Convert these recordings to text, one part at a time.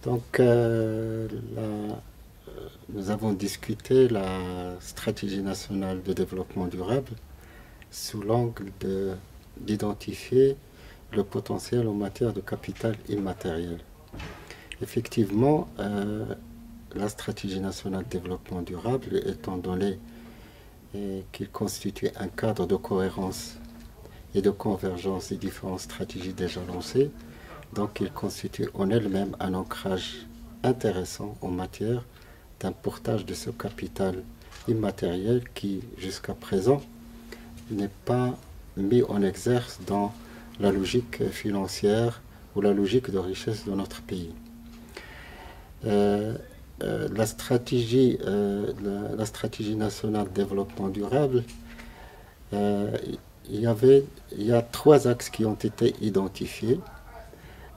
Donc, nous avons discuté la stratégie nationale de développement durable sous l'angle d'identifier le potentiel en matière de capital immatériel. Effectivement, la stratégie nationale de développement durable, étant donné qu'il constitue un cadre de cohérence et de convergence des différentes stratégies déjà lancées, donc il constitue en elle-même un ancrage intéressant en matière d'un portage de ce capital immatériel qui, jusqu'à présent, n'est pas mis en exerce dans la logique financière ou la logique de richesse de notre pays. La stratégie nationale de développement durable, il y a trois axes qui ont été identifiés.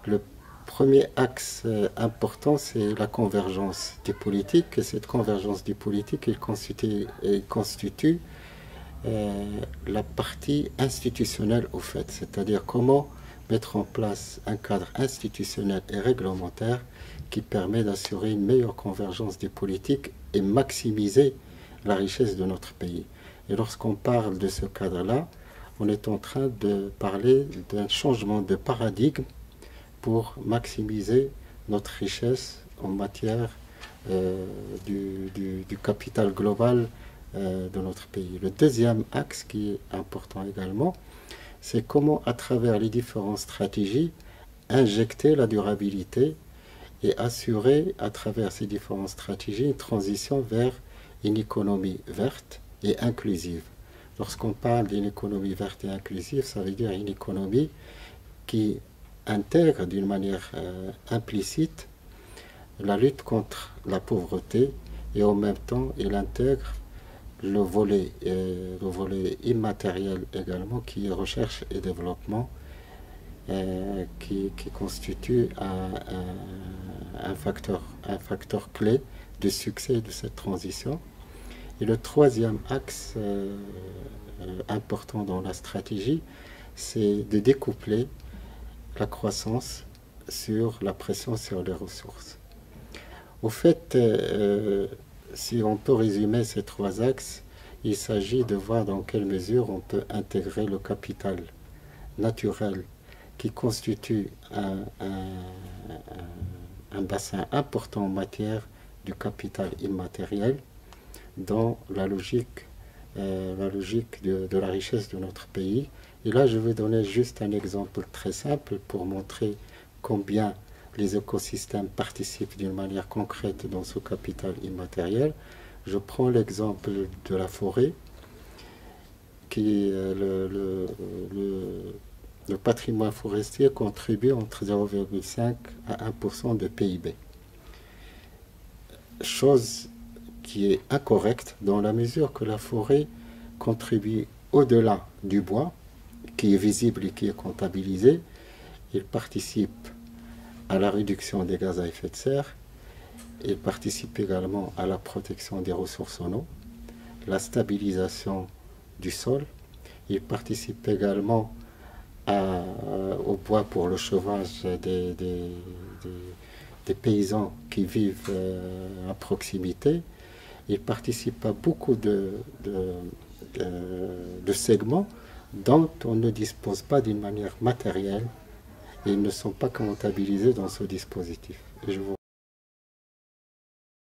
Le premier axe important, c'est la convergence des politiques. Et cette convergence des politiques, elle constitue la partie institutionnelle au fait, c'est-à-dire comment mettre en place un cadre institutionnel et réglementaire qui permet d'assurer une meilleure convergence des politiques et maximiser la richesse de notre pays. Et lorsqu'on parle de ce cadre-là, on est en train de parler d'un changement de paradigme pour maximiser notre richesse en matière du capital global de notre pays. Le deuxième axe qui est important également, c'est comment à travers les différentes stratégies injecter la durabilité et assurer à travers ces différentes stratégies une transition vers une économie verte et inclusive. Lorsqu'on parle d'une économie verte et inclusive, ça veut dire une économie qui intègre d'une manière implicite la lutte contre la pauvreté et en même temps il intègre le volet immatériel également qui est recherche et développement qui constitue un facteur clé de succès de cette transition. Et le troisième axe important dans la stratégie, c'est de découpler la croissance sur la pression sur les ressources. Au fait, si on peut résumer ces trois axes, il s'agit de voir dans quelle mesure on peut intégrer le capital naturel qui constitue un bassin important en matière du capital immatériel dans la logique de la richesse de notre pays. Et là, je vais donner juste un exemple très simple pour montrer combien les écosystèmes participent d'une manière concrète dans ce capital immatériel. Je prends l'exemple de la forêt, qui le patrimoine forestier contribue entre 0,5 à 1% de PIB. Chose qui est incorrecte dans la mesure que la forêt contribue au-delà du bois, qui est visible et qui est comptabilisé. Il participe à la réduction des gaz à effet de serre. Il participe également à la protection des ressources en eau, la stabilisation du sol. Il participe également au bois pour le chauffage des paysans qui vivent à proximité. Il participe à beaucoup de segments dont on ne dispose pas d'une manière matérielle et ils ne sont pas comptabilisés dans ce dispositif.